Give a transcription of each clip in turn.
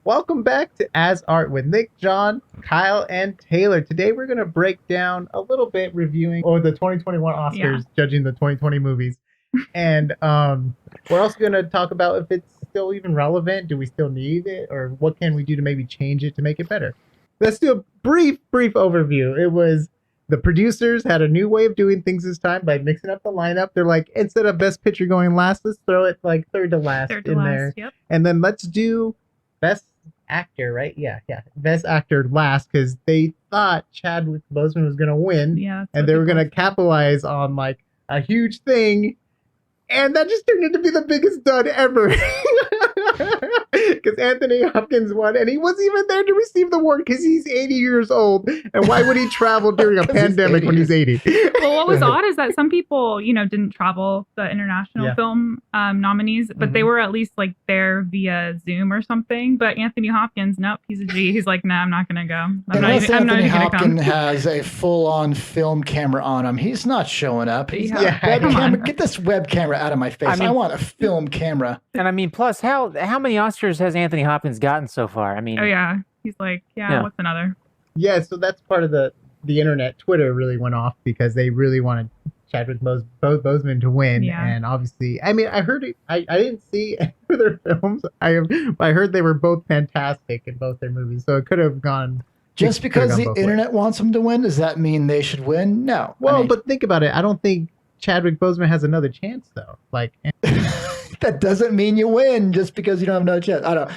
Welcome back to AsArt with Nick, John, Kyle, and Taylor. Today we're going to break down a little bit reviewing the 2021 Oscars, judging the 2020 movies. And we're also going to talk about if it's still even relevant. Do we still need it? Or what can we do to maybe change it to make it better? Let's do a brief overview. It was the producers had a new way of doing things this time by mixing up the lineup. They're like, instead of Best Picture going last, let's throw it like third to last there. Yep. And then let's do Best Actor, right? Yeah. Best Actor last because they thought Chadwick Boseman was going to win. Yeah. And they were going to capitalize on like a huge thing. And that just turned into be the biggest dud ever. Because Anthony Hopkins won, and he wasn't even there to receive the award because he's 80 years old. And why would he travel during a pandemic when he's 80? Well, what was odd is that some people, didn't travel, the international film nominees, but they were at least like there via Zoom or something. But Anthony Hopkins, nope, he's a G. He's like, nah, I'm not going to go. Anthony Hopkins has a full-on film camera on him. He's not showing up. He's not get this web camera out of my face. I want a film camera. And I mean, plus, how many Oscars has Anthony Hopkins gotten so far? I mean, oh yeah, he's like, what's another? Yeah, so that's part of the internet. Twitter really went off because they really wanted Chadwick Boseman to win, and obviously, I mean, I heard it. I didn't see any of their films. I heard they were both fantastic in both their movies, so it could have gone. Just because the internet wants them to win, does that mean they should win? No. Well, but think about it. I don't think Chadwick Boseman has another chance, though. Like. That doesn't mean you win just because you don't have another chance. I don't.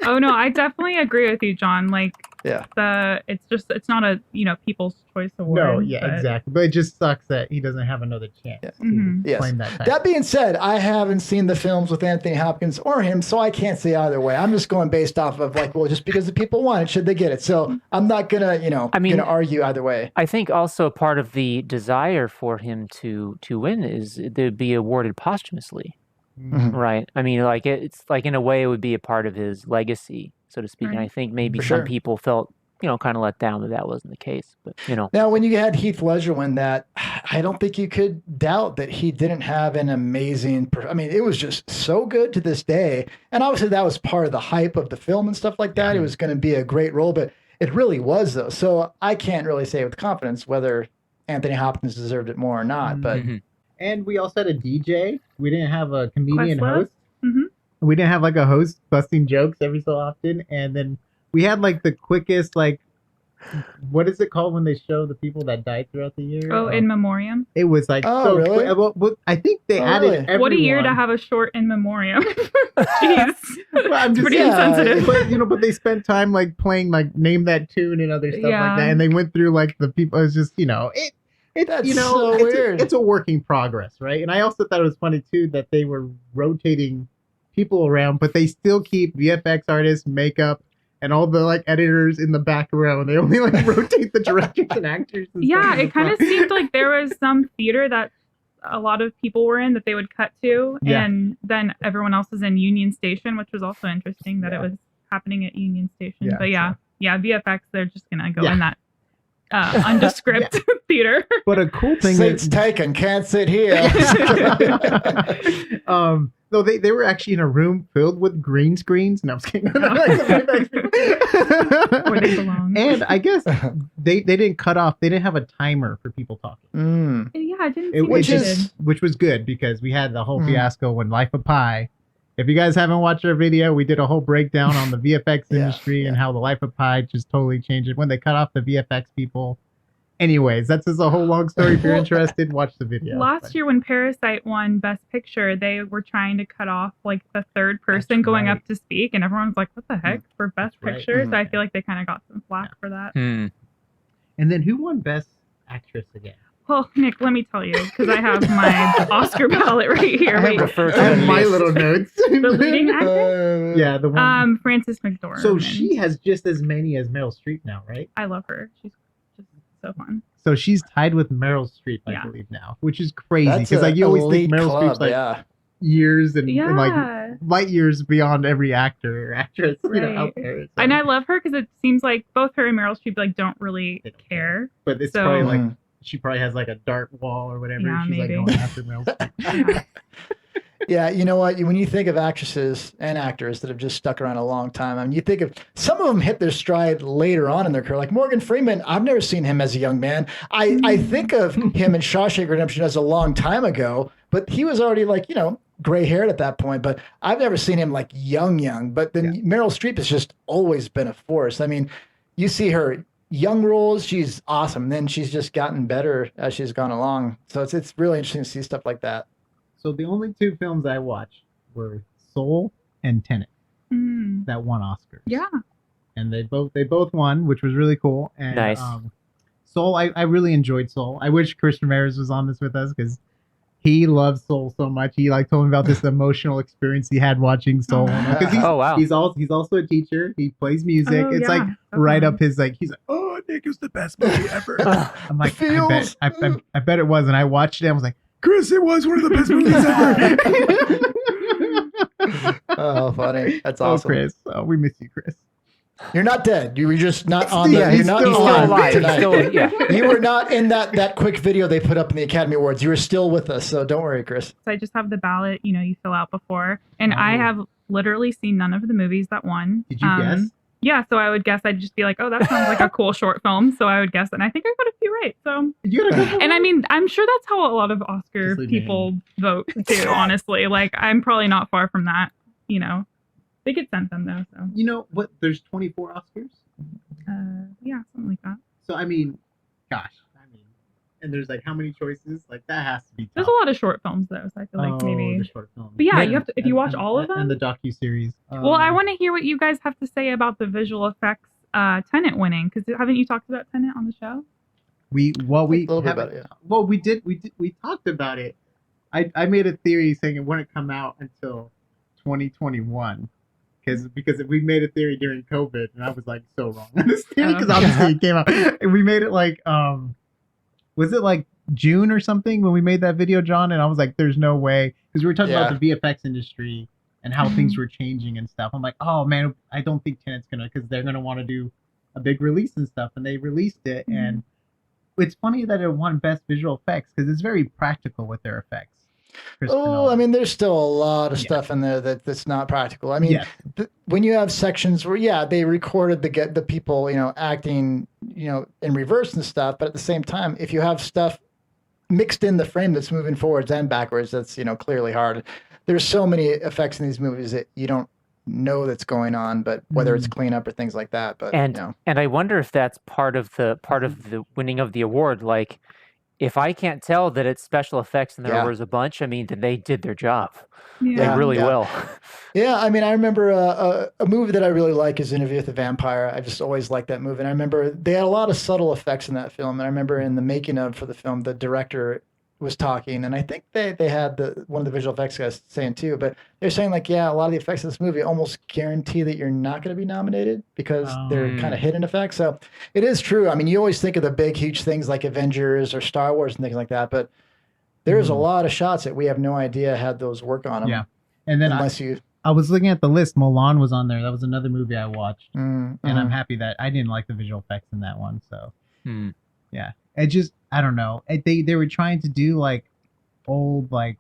Oh no, I definitely agree with you, John. Like, it's not a People's Choice Award. No, exactly. But it just sucks that he doesn't have another chance to claim that title. That being said, I haven't seen the films with Anthony Hopkins or him, so I can't say either way. I'm just going based off of like, well, just because the people want it, should they get it? So I'm not gonna, gonna argue either way. I think also part of the desire for him to win is to be awarded posthumously. Mm-hmm. Right. I mean, like it's like in a way it would be a part of his legacy, so to speak. Right. And I think maybe some people felt, kind of let down that wasn't the case. But now when you had Heath Ledger win that, I don't think you could doubt that he didn't have an amazing. I mean, it was just so good to this day, and obviously that was part of the hype of the film and stuff like that. Mm-hmm. It was going to be a great role, but it really was though. So I can't really say with confidence whether Anthony Hopkins deserved it more or not, but. Mm-hmm. And we also had a DJ. We didn't have a comedian host. Mm-hmm. We didn't have like a host busting jokes every so often. And then we had like the quickest, like, what is it called when they show the people that died throughout the year? Oh, in memoriam. It was like, really? Well, I think they added everyone. What a year to have a short in memoriam. Jeez. Well, I'm just pretty insensitive. But they spent time like playing like Name That Tune and other stuff like that. And they went through like the people. It was just, It's so weird. It's a work in progress, right? And I also thought it was funny too that they were rotating people around, but they still keep VFX artists, makeup, and all the like editors in the back row. And they only like rotate the directors and actors. And it kind of seemed like there was some theater that a lot of people were in that they would cut to, and then everyone else is in Union Station, which was also interesting that it was happening at Union Station. But VFX, they're just gonna go in that. Undescript theater. But a cool thing Seats taken, can't sit here. No, they were actually in a room filled with green screens. No, I'm just kidding. Where they belong. And I guess they didn't cut off. They didn't have a timer for people talking. Yeah, I didn't see which was good because we had the whole fiasco when Life of Pi. If you guys haven't watched our video, we did a whole breakdown on the VFX industry and how the Life of Pi just totally changed it when they cut off the VFX people. Anyways, that's just a whole long story. If you're interested, watch the video. Last year when Parasite won Best Picture, they were trying to cut off like the third person going up to speak, and everyone was like, what the heck for Best Picture? Mm-hmm. So I feel like they kind of got some flack for that. And then who won Best Actress again? Well, Nick, let me tell you, because I have my Oscar ballot right here. I have my little notes. The leading actress? Yeah, the one. Frances McDormand. So she has just as many as Meryl Streep now, right? I love her. She's just so fun. So she's tied with Meryl Streep, I believe now, which is crazy because like you always think Meryl Streep's like years and like light years beyond every actor or actress out there. So. And I love her because it seems like both her and Meryl Streep like don't really care. But it's probably like. She probably has like a dart wall or whatever. She's maybe. Like going after Meryl Streep. Yeah, you know what? When you think of actresses and actors that have just stuck around a long time, I mean, you think of some of them hit their stride later on in their career. Like Morgan Freeman, I've never seen him as a young man. I think of him in Shawshank Redemption as a long time ago, but he was already like, gray haired at that point. But I've never seen him like young. But then Meryl Streep has just always been a force. I mean, you see her young roles, she's awesome. Then she's just gotten better as she's gone along. So it's really interesting to see stuff like that. So the only two films I watched were Soul and Tenet that won Oscars. Yeah. And they both won, which was really cool. And nice. Soul, I really enjoyed Soul. I wish Chris Ramirez was on this with us because he loves Soul so much. He told me about this emotional experience he had watching Soul. Wow. He's also a teacher. He plays music. It's like right up his he's like, oh, Nick is the best movie ever. I'm like, I bet it was. And I watched it. I was like, Chris, it was one of the best movies ever. Oh, funny. That's awesome. Oh, Chris. Oh, we miss you, Chris. You're not dead. You were just not on you're not still alive tonight. You were not in that quick video they put up in the Academy Awards. You were still with us, so don't worry, Chris. So I just have the ballot, you fill out before. And I have literally seen none of the movies that won. Did you guess? Yeah, so I would guess I'd just be like, oh, that sounds like a cool short film. So I would guess it. And I think I got a few right. So you got a good and I mean, I'm sure that's how a lot of Oscar people vote too, honestly. Like, I'm probably not far from that, They get sent them, though. So you know what? There's 24 Oscars? Yeah, something like that. So, I mean, and there's like how many choices? Like, that has to be tough. There's a lot of short films, though, so I feel like maybe. The short films. But yeah, you have to, if you watch all of them. And the docuseries. Well, I want to hear what you guys have to say about the visual effects Tenet winning, because haven't you talked about Tenet on the show? We talked about it. I made a theory saying it wouldn't come out until 2021 because we made a theory during COVID, and I was like so wrong on this theory because obviously it came out. And we made it like was it like June or something when we made that video, John? And I was like, there's no way, because we were talking about the VFX industry and how things were changing and stuff. I'm like, oh man, I don't think Tenet's gonna, because they're gonna want to do a big release and stuff, and they released it. And it's funny that it won Best Visual Effects because it's very practical with their effects. I mean, there's still a lot of stuff in there that's not practical. I mean, when you have sections where, they recorded the people, acting, in reverse and stuff, but at the same time, if you have stuff mixed in the frame that's moving forwards and backwards, that's, clearly hard. There's so many effects in these movies that you don't know that's going on, but whether it's cleanup or things like that. But and I wonder if that's part of the winning of the award. Like, if I can't tell that it's special effects and there was a bunch, I mean, then they did their job. They really will. Yeah, I mean, I remember a movie that I really like is Interview with the Vampire. I just always liked that movie. And I remember they had a lot of subtle effects in that film. And I remember in the making of for the film, the director was talking, and I think they had one of the visual effects guys saying too, but they're saying like, a lot of the effects of this movie almost guarantee that you're not going to be nominated because they're kind of hidden effects. So it is true. I mean, you always think of the big, huge things like Avengers or Star Wars and things like that, but there's a lot of shots that we have no idea had those work on them. Yeah. And then I was looking at the list. Mulan was on there. That was another movie I watched. And I'm happy that I didn't like the visual effects in that one. So yeah. It just, I don't know. They were trying to do like old like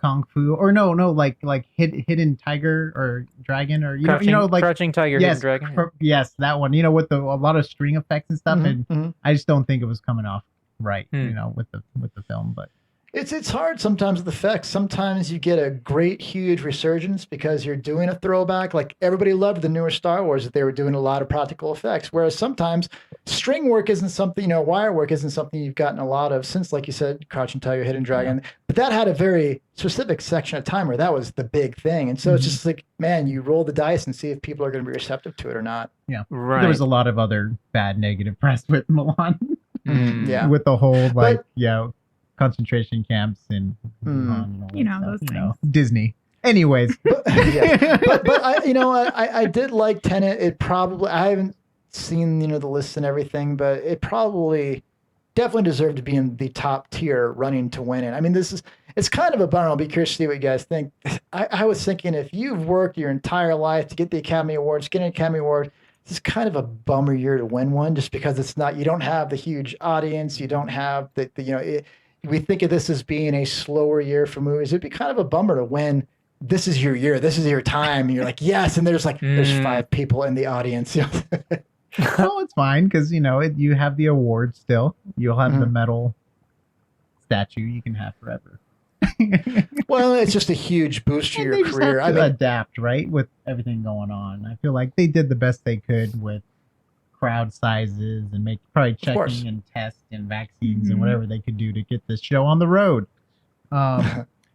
kung fu or no like hidden tiger or dragon or like Crouching Tiger, Hidden Dragon. Yes, that one. With a lot of string effects and stuff, and I just don't think it was coming off right. With the film, but. It's hard sometimes with effects. Sometimes you get a great, huge resurgence because you're doing a throwback. Like everybody loved the newer Star Wars that they were doing a lot of practical effects. Whereas sometimes string work isn't something, wire work isn't something you've gotten a lot of since, like you said, Crouching Tiger, Hidden Dragon. But that had a very specific section of time where that was the big thing. And so it's just like, man, you roll the dice and see if people are going to be receptive to it or not. Yeah. Right. There was a lot of other bad negative press with Mulan. With the whole concentration camps and those things. Disney. Anyways, but I did like Tenet. It probably, I haven't seen the list and everything, but it probably definitely deserved to be in the top tier running to win it. I mean, it's kind of a bummer. I'll be curious to see what you guys think. I was thinking if you've worked your entire life to get the Academy Awards, get an Academy Award, this is kind of a bummer year to win one, just because it's not. You don't have the huge audience. You don't have we think of this as being a slower year for movies, it'd be kind of a bummer to win. This is your year. This is your time. And you're like, yes. And there's there's 5 people in the audience. Oh, it's fine because you have the award still. You'll have the medal statue you can have forever. Well, it's just a huge boost to your career. I mean, adapt, right, with everything going on. I feel like they did the best they could with crowd sizes and probably checking and tests and vaccines and whatever they could do to get this show on the road.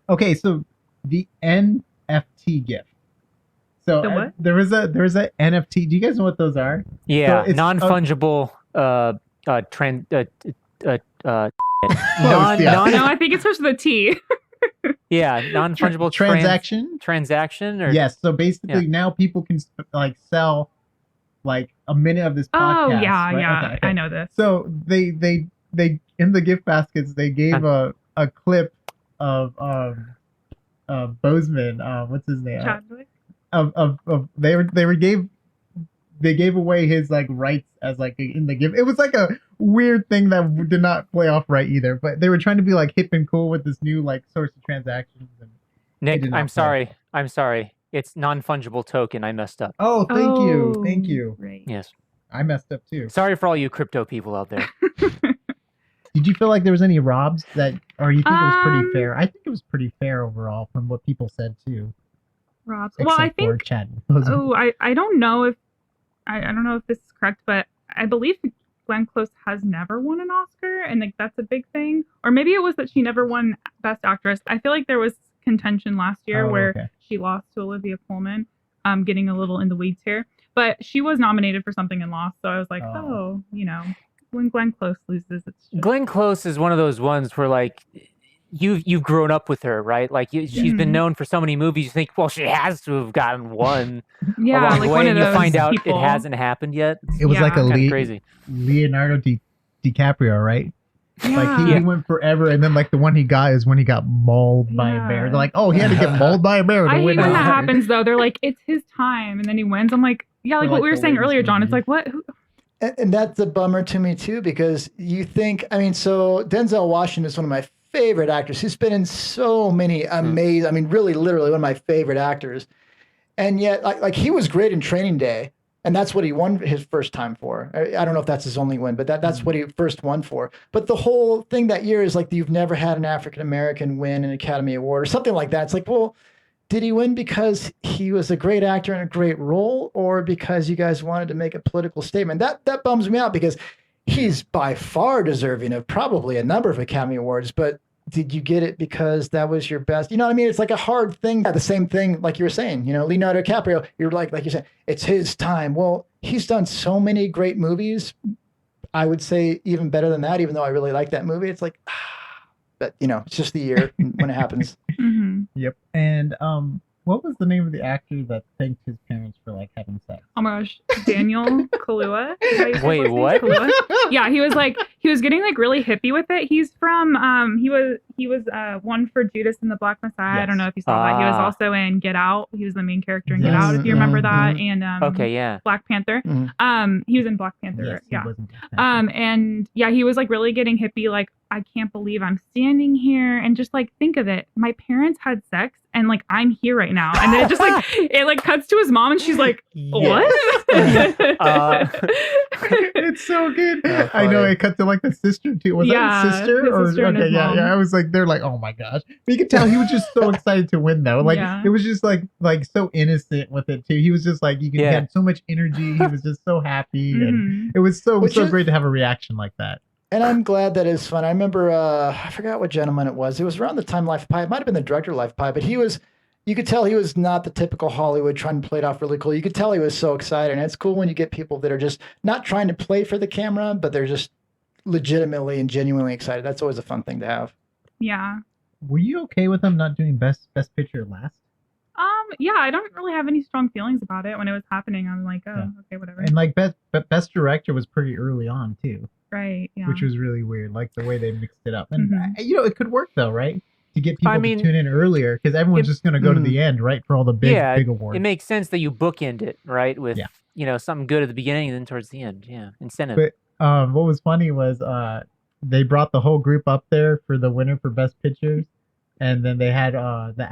Okay, so the NFT gift. So there was a NFT. Do you guys know what those are? Yeah, so non-fungible No, I think it starts with a T. Yeah, non-fungible transaction. Or yes. So basically, now people can sell a minute of this podcast. Oh yeah, right? yeah, okay. I know this. So they in the gift baskets they gave a clip of Boseman. What's his name? Chadwick. They gave away his rights as in the gift. It was a weird thing that did not play off right either. But they were trying to be hip and cool with this new source of transactions. And Nick, I'm sorry. It's non-fungible token. I messed up. Oh, thank you. Right. Yes, I messed up too. Sorry for all you crypto people out there. Did you feel like there was any robs or you think it was pretty fair? I think it was pretty fair overall from what people said too. Robs. Well, I think. I don't know if I don't know if this is correct, but I believe Glenn Close has never won an Oscar, and that's a big thing. Or maybe it was that she never won Best Actress. I feel like there was contention last year where she lost to Olivia Colman. Getting a little in the weeds here, but she was nominated for something and lost. So I was like, when Glenn Close loses, it's just... Glenn Close is one of those ones where you've grown up with her, right? She's been known for so many movies. You think, well, she has to have gotten one. Yeah, one of those. You find out it hasn't happened yet. It was crazy. Leonardo DiCaprio, right? Yeah. He went forever, and then the one he got is when he got mauled by a bear. They're like, oh, he had to get mauled by a bear to win. I hate when that happens, though. They're like, it's his time, and then he wins. I'm like, yeah, what we were saying earlier, John. It's like, what? And that's a bummer to me too, because you think, so Denzel Washington is one of my favorite actors. He's been in so many amazing, really, literally one of my favorite actors. And yet, he was great in Training Day. And that's what he won his first time for. I don't know if that's his only win, but that's what he first won for. But the whole thing that year is you've never had an African-American win an Academy Award or something like that. It's well, did he win because he was a great actor in a great role, or because you guys wanted to make a political statement? That bums me out, because he's by far deserving of probably a number of Academy Awards, but did you get it because that was your best? You know what I mean? It's a hard thing. The same thing, like you were saying, Leonardo DiCaprio, you're like you said, it's his time. Well, he's done so many great movies. I would say even better than that, even though I really like that movie. It's but it's just the year when it happens. Mm-hmm. Yep. And what was the name of the actor that thanked his parents for having sex? Oh my gosh, Daniel Kaluuya. Wait, what? Kaluuya? Yeah, he was getting really hippie with it. He's from he was one for Judas and the Black Messiah. Yes. I don't know if you saw that. He was also in Get Out. He was the main character in Get Out, if you remember that. And Black Panther. Mm-hmm. He was in Black Panther. Yes, and he was really getting hippie. I can't believe I'm standing here, and just think of it. My parents had sex, and I'm here right now. And then it just it cuts to his mom, and she's like, "What?" It's so good. I know it cut to the sister too. Was that his sister? His sister and his mom. I was they're oh my gosh. But you could tell he was just so excited to win though. It was just so innocent with it too. He was just he had so much energy. He was just so happy, and it was so great to have a reaction like that. And I'm glad that it's fun. I remember, I forgot what gentleman it was. It was around the time Life of Pi. It might have been the director of Life of Pi, but you could tell he was not the typical Hollywood trying to play it off really cool. You could tell he was so excited. And it's cool when you get people that are just not trying to play for the camera, but they're just legitimately and genuinely excited. That's always a fun thing to have. Yeah. Were you okay with them not doing best picture last? Yeah, I don't really have any strong feelings about it when it was happening. I'm like, okay, whatever. And best director was pretty early on too. Right, yeah. Which was really weird, the way they mixed it up. And, it could work, though, right? To get people to tune in earlier, because everyone's just going to go to the end, right? For all the big awards. It makes sense that you bookend it, right? With, something good at the beginning and then towards the end. Yeah, incentive. But what was funny was they brought the whole group up there for the winner for best pictures, and then they had the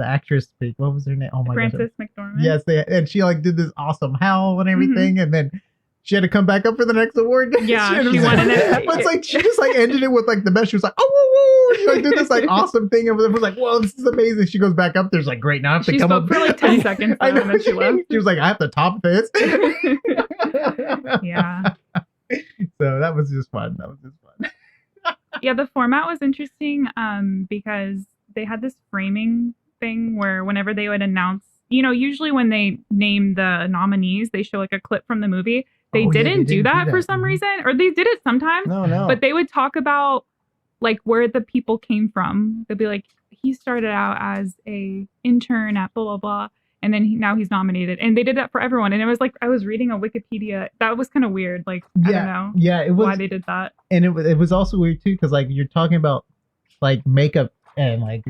actress speak. What was her name? Oh my gosh. Frances McDormand. Yes, and she like did this awesome howl and everything, and then she had to come back up for the next award. Yeah, she wanted it. But it's like she just like ended it with like the best. She was like, oh, woo, woo. She like did this like awesome thing, and it was like, whoa, this is amazing. She goes back up. There's like, great, now I have to come up for like 10 seconds. I know. And then she left. She was like, I have to top this. Yeah. So that was just fun. Yeah, the format was interesting because they had this framing thing where whenever they would announce, usually when they name the nominees, they show like a clip from the movie. They didn't do that for some reason, or they did it sometimes. No. But they would talk about like where the people came from. They'd be like, he started out as a intern at blah blah blah, and then now he's nominated. And they did that for everyone. And it was like I was reading a Wikipedia. That was kind of weird. Like I don't know. Yeah, it was why they did that. And it was also weird too because like you're talking about like makeup and like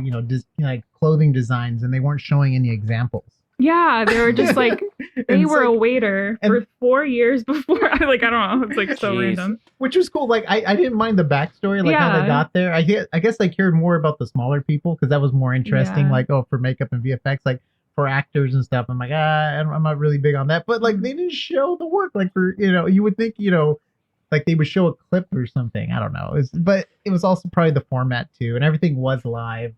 like clothing designs, and they weren't showing any examples. Yeah, they were just like they were a waiter for 4 years before. Like I don't know, it's like so random. Which was cool. Like I didn't mind the backstory, like how they got there. I guess I cared more about the smaller people because that was more interesting. Yeah. Like for makeup and VFX, like for actors and stuff. I'm like I'm not really big on that. But like they didn't show the work. Like for you would think like they would show a clip or something. I don't know. But it was also probably the format too, and everything was live.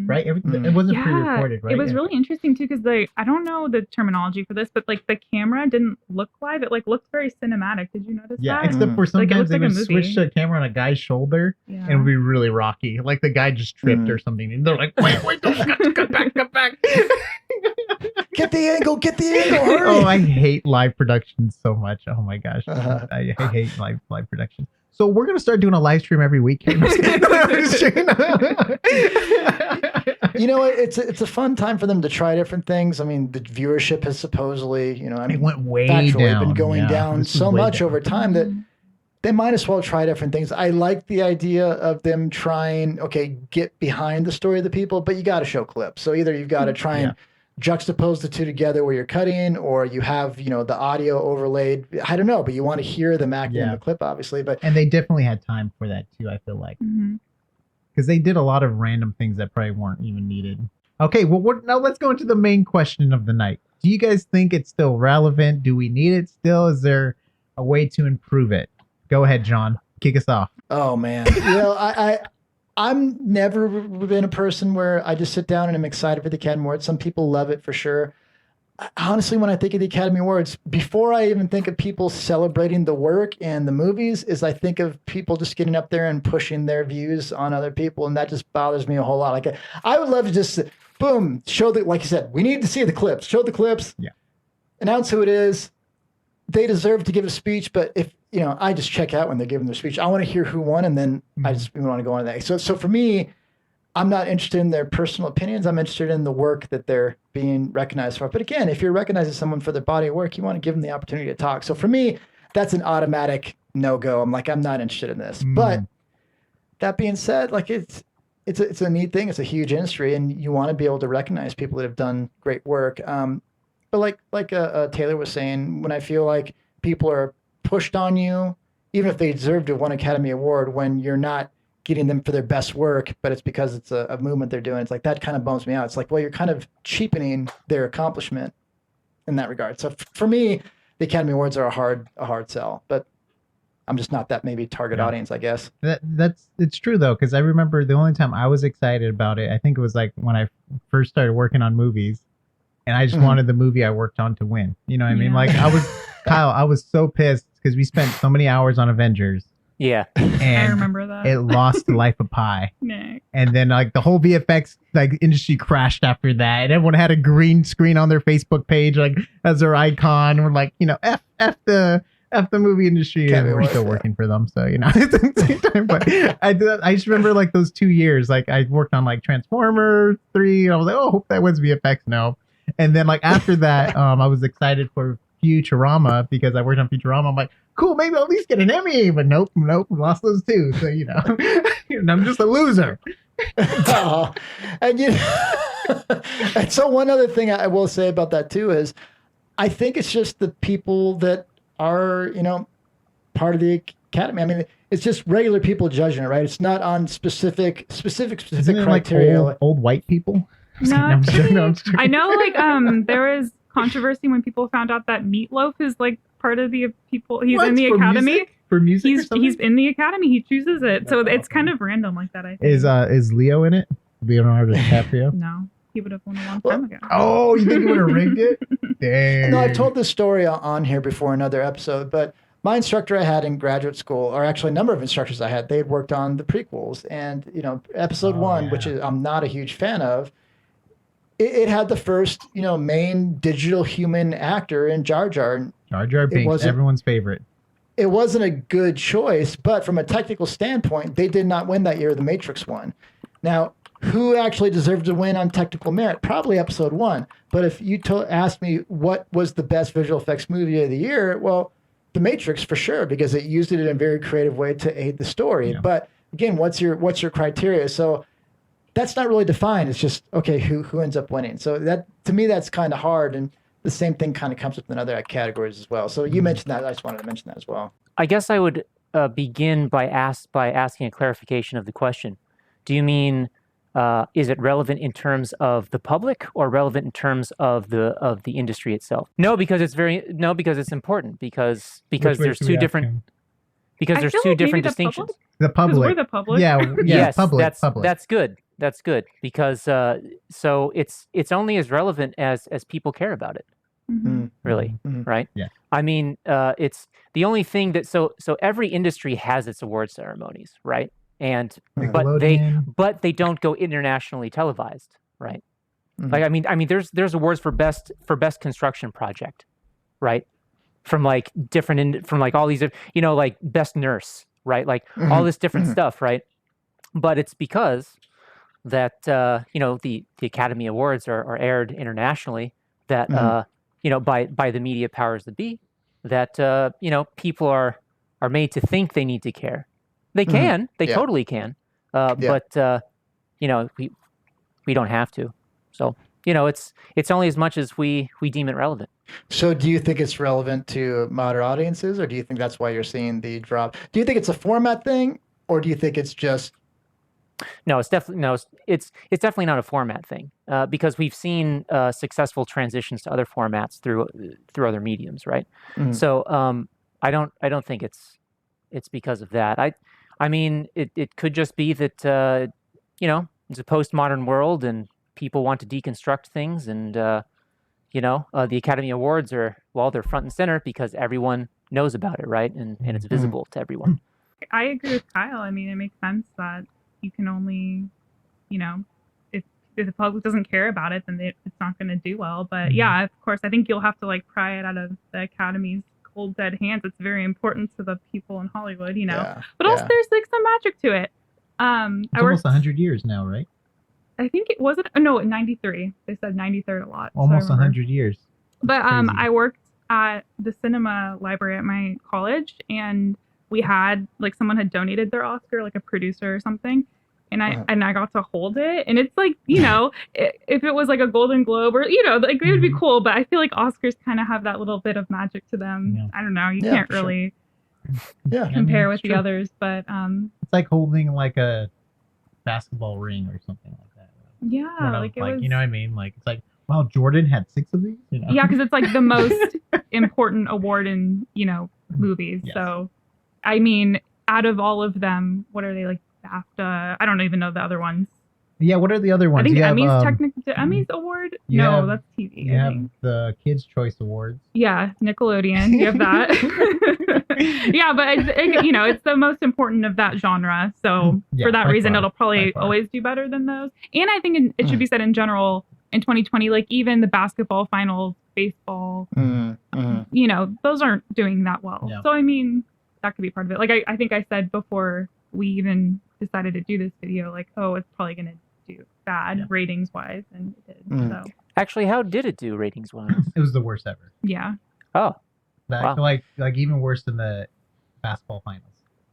Right, everything it wasn't pre-recorded, right? It was really interesting too because I don't know the terminology for this, but like the camera didn't look live. It like looked very cinematic. Did you notice that? Yeah, except for sometimes they would like switch the camera on a guy's shoulder and it would be really rocky. Like the guy just tripped or something, and they're like, "Wait, don't come back!" Get the angle, hurry! Oh, I hate live productions so much. Oh my gosh, I hate live productions. So we're gonna start doing a live stream every week. You know, it's a fun time for them to try different things. I mean, the viewership has supposedly, it went way down. Been going Yeah, down so much over time that they might as well try different things. I like the idea of them trying, get behind the story of the people, but you got to show clips. So either you've got to try and juxtapose the two together where you're cutting, or you have, the audio overlaid. I don't know, but you want to hear them acting in the clip, obviously. And they definitely had time for that too, I feel like. Because they did a lot of random things that probably weren't even needed. Okay, well, now let's go into the main question of the night. Do you guys think it's still relevant? Do we need it still? Is there a way to improve it? Go ahead, John. Kick us off. Oh, man. I'm never been a person where I just sit down and I'm excited for the Academy Awards. Some people love it for sure. Honestly, when I think of the Academy Awards, before I even think of people celebrating the work and the movies, I think of people just getting up there and pushing their views on other people, and that just bothers me a whole lot. Like I would love to just boom, show like you said, we need to see the clips. Show the clips. Yeah. Announce who it is. They deserve to give a speech, but if I just check out when they're giving their speech. I want to hear who won, and then I just want to go on to that. So for me, I'm not interested in their personal opinions. I'm interested in the work that they're being recognized for. But again, if you're recognizing someone for their body of work, you want to give them the opportunity to talk. So for me, that's an automatic no-go. I'm not interested in this. But that being said, like it's a neat thing. It's a huge industry, and you want to be able to recognize people that have done great work. But like Taylor was saying, when I feel like people are pushed on you, even if they deserve to win Academy Award, when you're not getting them for their best work, but it's because it's a movement they're doing. It's like that kind of bums me out. It's like, well, you're kind of cheapening their accomplishment in that regard. So for me, the Academy Awards are a hard sell, but I'm just not that maybe target audience, I guess. It's true though, because I remember the only time I was excited about it, I think it was like when I first started working on movies, and I just wanted the movie I worked on to win. You know what I mean? Like Kyle, I was so pissed because we spent so many hours on Avengers. Yeah. And I remember that. It lost to Life of Pi. Nick. And then like the whole VFX industry crashed after that. And everyone had a green screen on their Facebook page like as their icon. We're like, F the movie industry. And we're still working for them. So, at the same time. But I just remember like those 2 years. Like I worked on like Transformers 3. And I was like, oh, hope that wins VFX. No. And then like after that, I was excited for Futurama because I worked on Futurama. I'm like, cool, maybe I'll at least get an Emmy. But nope, lost those two. So, I'm just a loser. And and so one other thing I will say about that too is I think it's just the people that are, part of the Academy. I mean, it's just regular people judging it, right? It's not on specific Isn't it criteria. like old white people? No, I'm joking. I know, like, there was controversy when people found out that Meatloaf is like part of the people. He's in the academy. For music, he's in the academy. He chooses it, so it's kind of random like that. I think. Is Leo in it? Leonardo DiCaprio? No, he would have won a long time ago. Oh, you think he would have rigged it? Dang. No, I've told this story on here before in another episode, but my instructor I had in graduate school, or actually a number of instructors I had, they had worked on the prequels, and episode 1, which is I'm not a huge fan of. It had the first, main digital human actor in Jar Jar. Jar Jar Binks, everyone's favorite. It wasn't a good choice, but from a technical standpoint, they did not win that year. The Matrix won. Now, who actually deserved to win on technical merit? Probably episode 1. But if you asked me what was the best visual effects movie of the year, well, The Matrix for sure, because it used it in a very creative way to aid the story. Yeah. But again, what's your criteria? So that's not really defined. It's just, okay, who ends up winning? So that, to me, that's kind of hard. And the same thing kind of comes up in other categories as well. So you mentioned that. I just wanted to mention that as well. I guess I would begin by asking a clarification of the question. Do you mean, is it relevant in terms of the public or relevant in terms of the industry itself? No, because it's important because there's two different distinctions. The public. We're the public. Yeah. Yes, public. That's good. That's good because so it's only as relevant as people care about it. Mm-hmm. Really, right? Yeah. I mean, it's the only thing that so every industry has its award ceremonies, right? And but they don't go internationally televised, right? Mm-hmm. Like I mean, there's awards for best construction project, right? From like from like all these, like best nurse, right? Like all this different stuff, right? But it's because that the Academy Awards are aired internationally, that by the media powers that be, that people are made to think they need to care. They can, they totally can, but we don't have to. So it's only as much as we deem it relevant. So do you think it's relevant to modern audiences, or do you think that's why you're seeing the drop? Do you think it's a format thing, or do you think it's just? No, it's definitely not a format thing, because we've seen successful transitions to other formats through other mediums, right? Mm-hmm. So I don't think it's because of that. I mean it could just be that it's a postmodern world and people want to deconstruct things, and the Academy Awards they're front and center because everyone knows about it, right? And it's visible to everyone. I agree with Kyle. I mean, it makes sense that you can only, if the public doesn't care about it, then it's not going to do well. But yeah, of course, I think you'll have to like pry it out of the Academy's cold dead hands. It's very important to the people in Hollywood, But also, there's like some magic to it. It's almost 100 years now, right? I think it wasn't. No, 93. They said 93rd a lot. Almost 100 years. But I worked at the cinema library at my college, and we had like someone had donated their Oscar, like a producer or something, and I got to hold it, and it's like if it was like a Golden Globe or like it would be cool, but I feel like Oscars kind of have that little bit of magic to them. Yeah. I don't know, you can't really compare with the others, but it's like holding like a basketball ring or something like that. Like it was, you know what I mean? Like it's like, wow, Jordan had 6 of these. Yeah, because it's like the most important award in movies. Yes. So. I mean, out of all of them, what are they, like BAFTA? I don't even know the other ones. Yeah, what are the other ones? I think Emmys award? No, that's TV. You have the Kids' Choice Awards. Yeah, Nickelodeon. You have that. Yeah, but it's the most important of that genre. So for that reason, it'll probably always do better than those. And I think it should be said in general, in 2020, like even the basketball finals, baseball, those aren't doing that well. Yeah. So I mean, that could be part of it. Like I think I said before we even decided to do this video, like, oh, it's probably going to do bad ratings wise, and it did. So actually, how did it do ratings wise? It was the worst ever. Yeah. Oh. Wow. Like even worse than the basketball finals.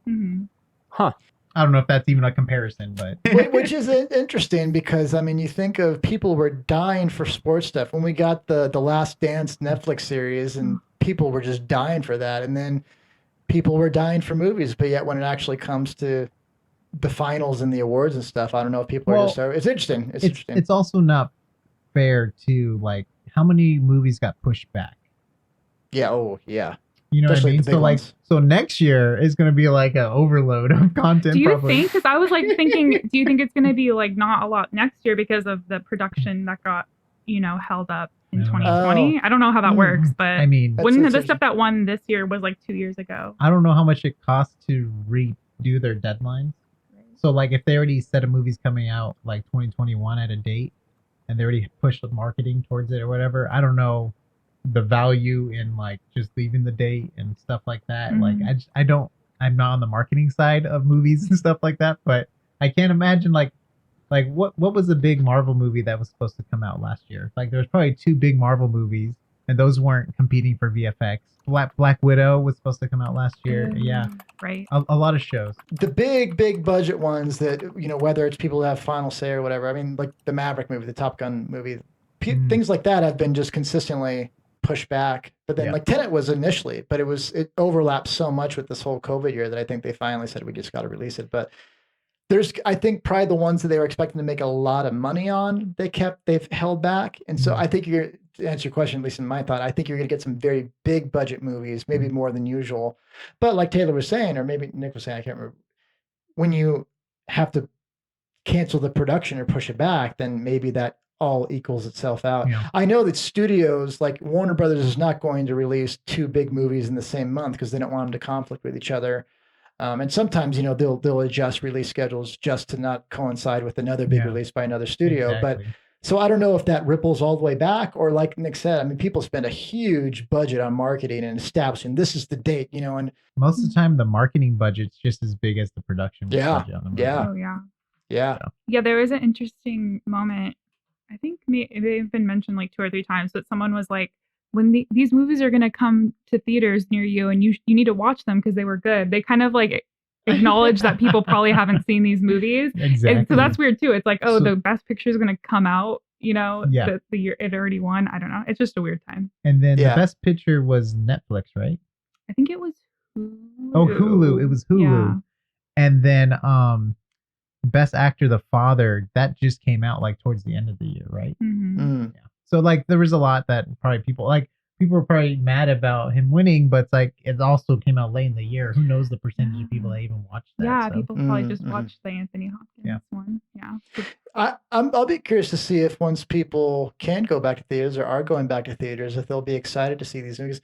Mm-hmm. Huh. I don't know if that's even a comparison, but which is interesting because I mean, you think of people were dying for sports stuff when we got the Last Dance Netflix series, and people were just dying for that, and then people were dying for movies, but yet when it actually comes to the finals and the awards and stuff, I don't know if people are just. It's interesting. It's interesting. It's also not fair to like how many movies got pushed back. Yeah. Oh, yeah. You know Especially what I mean? So next year is going to be like an overload of content. Do you think? Because I was like thinking, do you think it's going to be like not a lot next year because of the production that got held up in 2020? I don't know how that works, but I mean, the stuff that won this year was like 2 years ago. I don't know how much it costs to redo their deadlines. So like if they already said a movie's coming out like 2021 at a date, and they already pushed the marketing towards it or whatever, I don't know the value in like just leaving the date and stuff like that. Like I'm not on the marketing side of movies and stuff like that, but I can't imagine like what was the big Marvel movie that was supposed to come out last year? Like there was probably 2 big Marvel movies and those weren't competing for VFX. Black Widow was supposed to come out last year. Yeah. Right. A lot of shows. The big budget ones that, whether it's people that have final say or whatever. I mean, like the Maverick movie, the Top Gun movie, things like that have been just consistently pushed back. But then like Tenet was initially, but it overlapped so much with this whole COVID year that I think they finally said we just got to release it. But I think probably the ones that they were expecting to make a lot of money on, they've held back. And so I think to answer your question, at least in my thought, I think you're going to get some very big budget movies, maybe more than usual. But like Taylor was saying, or maybe Nick was saying, I can't remember, when you have to cancel the production or push it back, then maybe that all equals itself out. Yeah. I know that studios like Warner Brothers is not going to release 2 big movies in the same month because they don't want them to conflict with each other. And sometimes, they'll adjust release schedules just to not coincide with another big release by another studio. Exactly. But so I don't know if that ripples all the way back, or like Nick said, I mean, people spend a huge budget on marketing and establishing this is the date, and most of the time the marketing budget's just as big as the production budget on the movie. Yeah. Oh, yeah. Yeah. Yeah. There was an interesting moment. I think they've been mentioned like 2 or 3 times, but someone was like, when these movies are going to come to theaters near you and you need to watch them because they were good. They kind of like acknowledge that people probably haven't seen these movies. Exactly. And so that's weird too. It's like, the best picture is going to come out, the year it already won. I don't know. It's just a weird time. And then the best picture was Netflix, right? I think it was Hulu. Oh, Hulu. It was Hulu. Yeah. And then Best Actor, The Father, that just came out like towards the end of the year, right? Mm-hmm. Yeah. So like there was a lot that probably people were probably mad about him winning, but it's like it also came out late in the year. Who knows the percentage of people that even watched that? Yeah, people probably just watched the Anthony Hopkins one. Yeah. I'll be curious to see if once people can go back to theaters or are going back to theaters, if they'll be excited to see these movies.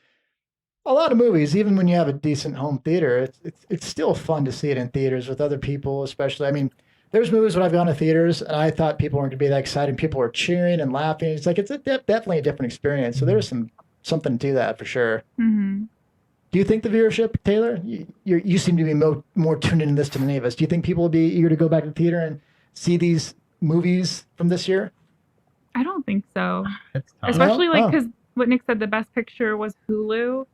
A lot of movies, even when you have a decent home theater, it's still fun to see it in theaters with other people, especially. I mean, there's movies when I've gone to theaters and I thought people weren't going to be that excited. People were cheering and laughing. It's like definitely a different experience. So there's something to that for sure. Mm-hmm. Do you think the viewership, Taylor? You seem to be more tuned into this than any of us. Do you think people will be eager to go back to the theater and see these movies from this year? I don't think so. Especially because what Nick said, the best picture was Hulu.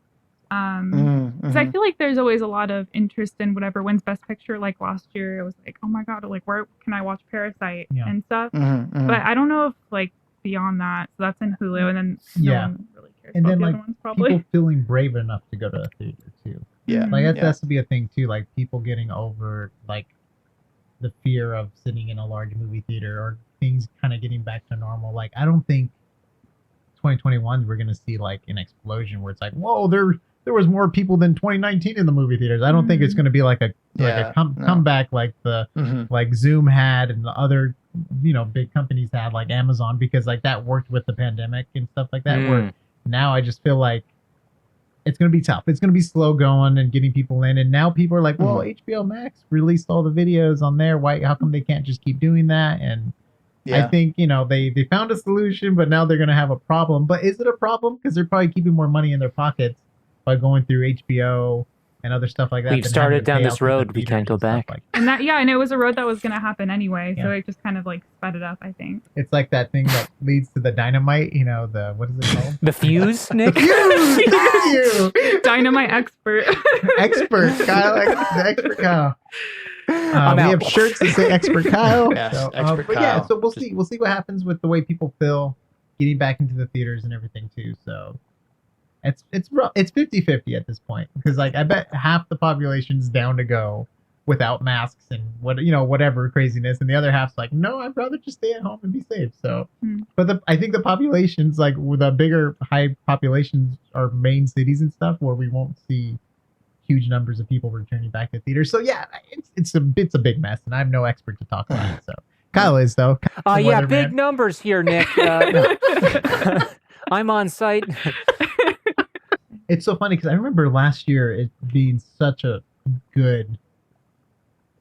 Because I feel like there's always a lot of interest in whatever wins best picture. Like last year, it was like, oh my god, like where can I watch Parasite and stuff? But I don't know if like beyond that, so that's in Hulu, and then no one really cares and about then the like other ones, probably. People feeling brave enough to go to a theater too. Yeah, like that has to be a thing too. Like people getting over like the fear of sitting in a large movie theater or things kind of getting back to normal. Like I don't think 2021 we're gonna see like an explosion where it's like, whoa, there was more people than 2019 in the movie theaters. I don't think it's going to be like a comeback like the like Zoom had and the other big companies had like Amazon, because like that worked with the pandemic and stuff like that. Where now I just feel like it's going to be tough. It's going to be slow going and getting people in. And now people are like, well, HBO Max released all the videos on there. How come they can't just keep doing that? And I think they found a solution, but now they're going to have a problem. But is it a problem? Because they're probably keeping more money in their pockets by going through HBO and other stuff like that. We've started down this road. We can't go back. And and it was a road that was going to happen anyway. So it just kind of like sped it up, I think. It's like that thing that leads to the dynamite, what is it called? The fuse, Nick? The fuse! Dynamite expert. Expert, Kyle. The expert Kyle. We have shirts that say Expert Kyle. Yes, so, Expert Kyle. Yeah, so we'll see what happens with the way people feel getting back into the theaters and everything too. So It's 50-50 at this point because like I bet half the population's down to go without masks and whatever craziness, and the other half's like, no, I'd rather just stay at home and be safe. So, but I think the populations, like with the bigger high populations, are main cities and stuff where we won't see huge numbers of people returning back to theaters. So yeah, it's a big mess, and I'm no expert to talk about it. So Kyle is though. Yeah, big numbers here, Nick. I'm on site. It's so funny because I remember last year it being such a good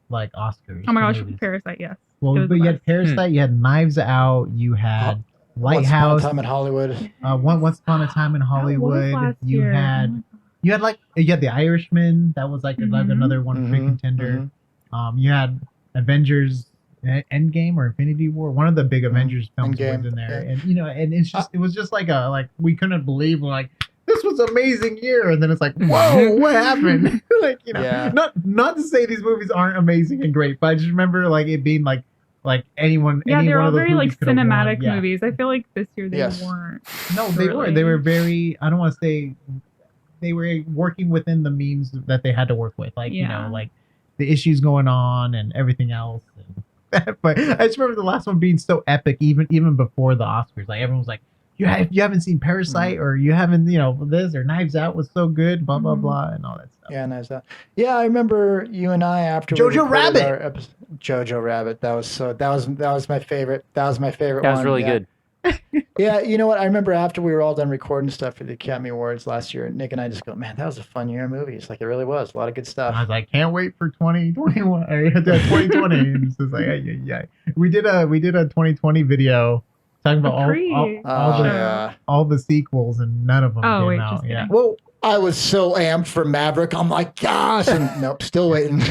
like Oscars. Oh my gosh, Parasite, yes. Well, but you had Parasite, you had Knives Out, you had Lighthouse. Once Upon a Time in Hollywood. Once Upon a Time in Hollywood. You had The Irishman. That was like another one big contender. You had Avengers Endgame or Infinity War. One of the big Avengers films was in there, and and it was just like we couldn't believe like. This was an amazing year, and then it's like, whoa, what happened? Like, not to say these movies aren't amazing and great, but I just remember like it being like anyone. Yeah, any they're one all of those very like cinematic won. movies. I feel like this year they weren't. No, they were. They were very. I don't want to say. They were working within the means that they had to work with, like like the issues going on and everything else. But I just remember the last one being so epic, even before the Oscars. Like everyone was like. You haven't seen Parasite or you haven't, this or Knives Out was so good, blah, blah, blah, and all that stuff. Yeah, Knives Out. Yeah, I remember you and I after Jojo Rabbit. Jojo Rabbit. That was my favorite. That was my favorite one. That was really good. Yeah, you know what? I remember after we were all done recording stuff for the Academy Awards last year, Nick and I just go, man, that was a fun year of movies. Like, it really was. A lot of good stuff. I was like, can't wait for 2021 or 2020. And it's just like, yeah. We did a 2020 video talking about all the sequels, and none of them came out. Yeah. Well, I was so amped for Maverick. I'm like, gosh, and nope, still waiting.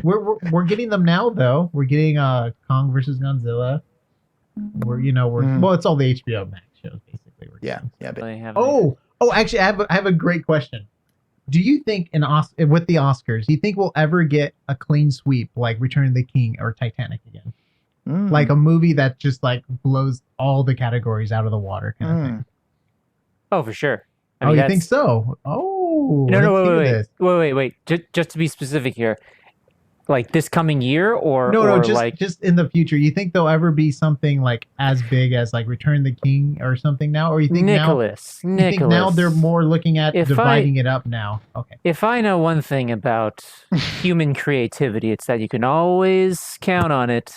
We're getting them now though. We're getting Kong versus Godzilla. Well, it's all the HBO Max shows basically. Actually, I have a great question. Do you think with the Oscars, do you think we'll ever get a clean sweep like Return of the King or Titanic again? Like a movie that just like blows all the categories out of the water kind of thing. Oh, for sure. I mean, you think so? Oh, no, wait. Just to be specific here, like this coming year, or just in the future. You think there'll ever be something like as big as like Return of the King or something now, or you think Nicholas, now they're more looking at dividing it up now? Okay. If I know one thing about human creativity, it's that you can always count on it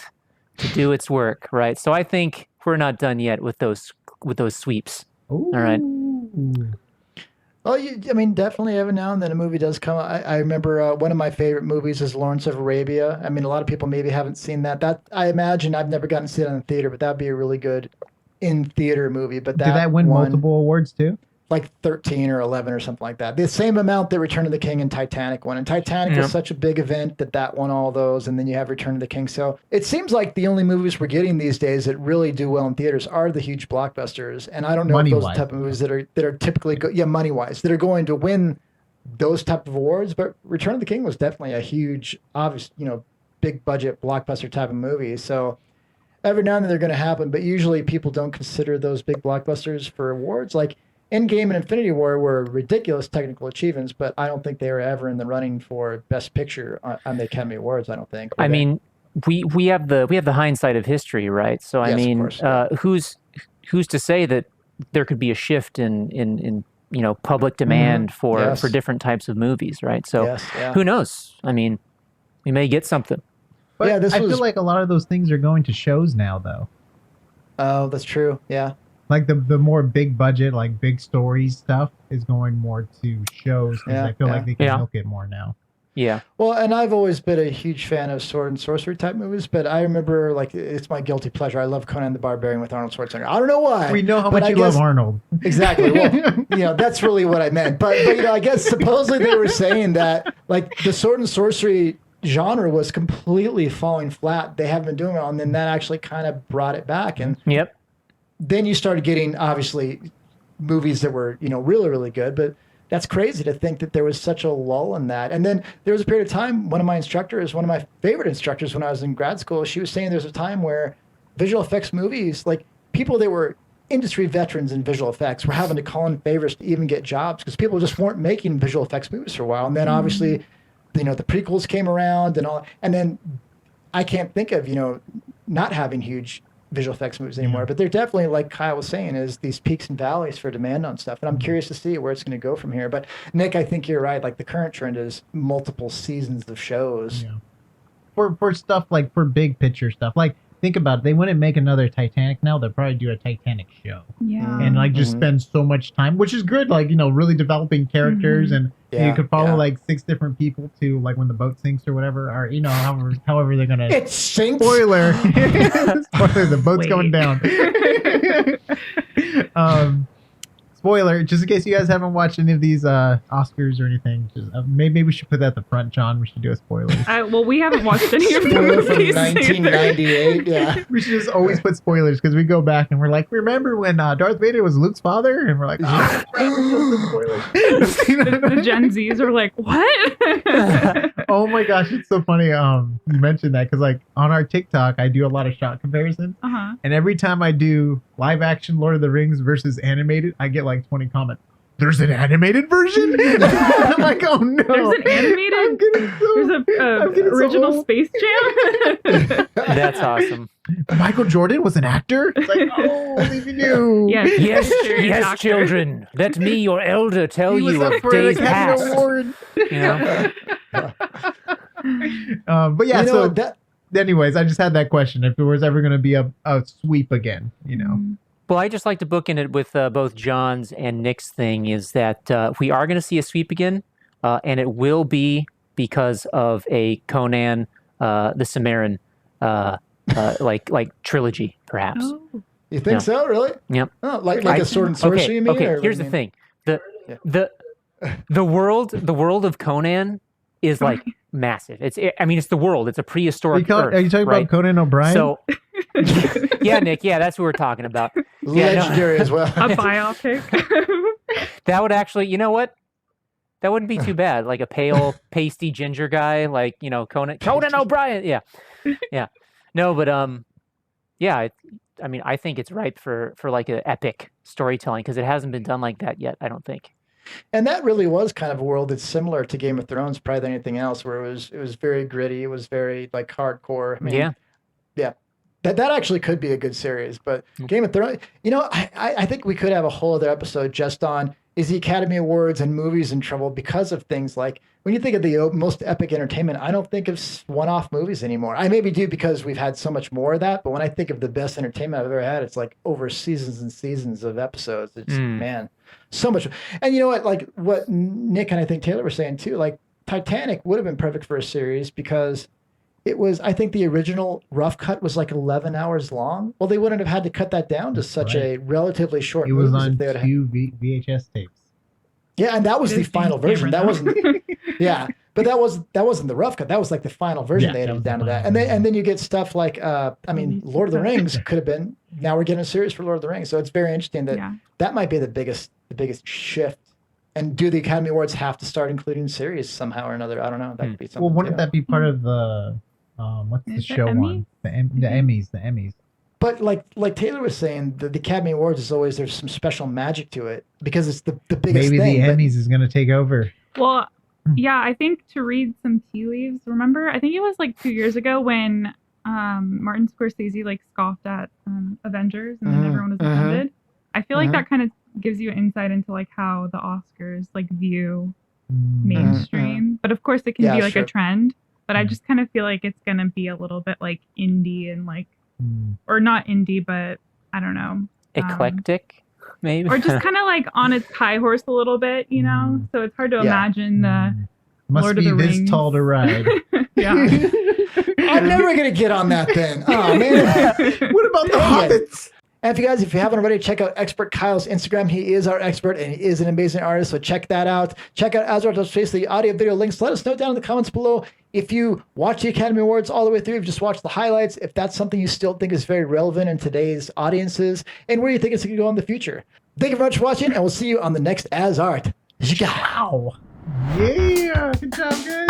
to do its work, right? So I think we're not done yet with those sweeps. Ooh. All right. Well, I mean, definitely every now and then a movie does come. I remember one of my favorite movies is Lawrence of Arabia. I mean, a lot of people maybe haven't seen that. That I imagine I've never gotten to see it in the theater, but that'd be a really good in theater movie. But did that win multiple awards too? Like 13 or 11 or something like that. The same amount that Return of the King and Titanic won. And Titanic was such a big event that won all those. And then you have Return of the King. So it seems like the only movies we're getting these days that really do well in theaters are the huge blockbusters. And I don't know if those are the type of movies that are typically money-wise, that are going to win those type of awards. But Return of the King was definitely a huge, obvious, big budget blockbuster type of movie. So every now and then they're going to happen. But usually people don't consider those big blockbusters for awards. Like Endgame and Infinity War were ridiculous technical achievements, but I don't think they were ever in the running for Best Picture on the Academy Awards. I don't think. I mean, we have the hindsight of history, right? So I mean, who's to say that there could be a shift in public demand for different types of movies, right? So who knows? I mean, we may get something. But I feel like a lot of those things are going to shows now, though. Oh, that's true. Yeah. Like the more big budget, like big story stuff is going more to shows because I feel like they can milk it more now. Yeah. Well, and I've always been a huge fan of sword and sorcery type movies, but I remember like it's my guilty pleasure. I love Conan the Barbarian with Arnold Schwarzenegger. I don't know why. We know how much you love Arnold. Exactly. Well, that's really what I meant. But I guess supposedly they were saying that like the sword and sorcery genre was completely falling flat. They haven't been doing it, and then that actually kind of brought it back. And then you started getting, obviously, movies that were, really, really good. But that's crazy to think that there was such a lull in that. And then there was a period of time, one of my favorite instructors when I was in grad school, she was saying there's a time where visual effects movies, like people that were industry veterans in visual effects were having to call in favors to even get jobs because people just weren't making visual effects movies for a while. And then obviously, the prequels came around and all, and then I can't think of, not having huge visual effects movies anymore, but they're definitely, like Kyle was saying, is these peaks and valleys for demand on stuff. And I'm curious to see where it's going to go from here. But Nick, I think you're right. Like the current trend is multiple seasons of shows. Yeah. For stuff like for big picture stuff, like think about it, they wouldn't make another Titanic now. They'll probably do a Titanic show. Yeah. And like just spend so much time, which is good, like, really developing characters and you could follow like 6 different people to like when the boat sinks or whatever, or however they're gonna It sinks. Spoiler. Spoiler, the boat's going down. Spoiler, just in case you guys haven't watched any of these Oscars or anything, just maybe we should put that at the front, John. We should do a spoiler. Well, we haven't watched any of the Spoiler from movies 1998. Yeah. We should just always put spoilers because we go back and we're like, remember when Darth Vader was Luke's father? And we're like, spoilers. The Gen Zs are like, what? Oh my gosh, it's so funny. You mentioned that because like on our TikTok, I do a lot of shot comparisons, and every time I do live action Lord of the Rings versus animated, I get like 20 comments. There's an animated version? I'm like, oh no. There's an animated? There's a original Space Jam? That's awesome. Michael Jordan was an actor? It's like, oh, only if you knew. Yes, children. Let me, your elder, tell He was you up of for days an Academy past. Award. But yeah, anyways, I just had that question. If there was ever going to be a sweep again, Well, I just like to bookend it with both John's and Nick's thing is that we are going to see a sweep again, and it will be because of a Conan, the Cimmerian, like trilogy, perhaps. Oh. You think so? Really? Yep. Oh, like a sword and sorcery, you mean? Okay, or here's the thing. The world of Conan is like massive. It's the world. It's a prehistoric Earth. Are you talking about Conan O'Brien? So, yeah, Nick. Yeah, that's what we're talking about. Legendary as well. A biopic. That would actually, you know what? That wouldn't be too bad. Like a pale, pasty ginger guy, like Conan O'Brien. Yeah. No, but I think it's ripe for like an epic storytelling because it hasn't been done like that yet. I don't think. And that really was kind of a world that's similar to Game of Thrones, probably than anything else, where it was very gritty. It was very like hardcore. I mean, yeah. That actually could be a good series, but Game of Thrones, I think we could have a whole other episode just on is the Academy Awards and movies in trouble because of things like when you think of the most epic entertainment, I don't think of one-off movies anymore. I maybe do because we've had so much more of that, but when I think of the best entertainment I've ever had, it's like over seasons and seasons of episodes. It's man, so much. And you know what? Like what Nick and I think Taylor were saying too, like Titanic would have been perfect for a series because it was, I think the original rough cut was like 11 hours long. Well, they wouldn't have had to cut that down to such a relatively short movie. It was on 2 VHS tapes. Yeah, and that was the final version. That wasn't, but that wasn't the rough cut. That was like the final version they edited down to that. And then you get stuff like, Lord of the Rings could have been. Now we're getting a series for Lord of the Rings, so it's very interesting that might be the biggest shift. And do the Academy Awards have to start including series somehow or another? I don't know. That could be something. Well, wouldn't that be part of the what's the show one? The Emmys. But like Taylor was saying, the Academy Awards is always there's some special magic to it because it's the biggest thing. Maybe the Emmys is going to take over. Well, yeah, I think to read some tea leaves. Remember, I think it was like 2 years ago when Martin Scorsese like scoffed at Avengers and then everyone was offended. I feel like that kind of gives you insight into like how the Oscars like view mainstream. But of course, it can be like a trend. But I just kind of feel like it's gonna be a little bit like indie and like, or not indie, but I don't know, eclectic, maybe, or just kind of like on its high horse a little bit, So it's hard to imagine the Lord of the Rings. Must be this tall to ride. Yeah. I'm never gonna get on that then. Oh man. What about the Hobbits? And if you haven't already, check out Expert Kyle's Instagram. He is our expert and he is an amazing artist. So check that out. Check out AsArt, the audio video links. Let us know down in the comments below if you watch the Academy Awards all the way through. If you just watch the highlights, if that's something you still think is very relevant in today's audiences, and where you think it's going to go in the future. Thank you very much for watching, and we'll see you on the next AsArt. Wow. Yeah. Good job, guys.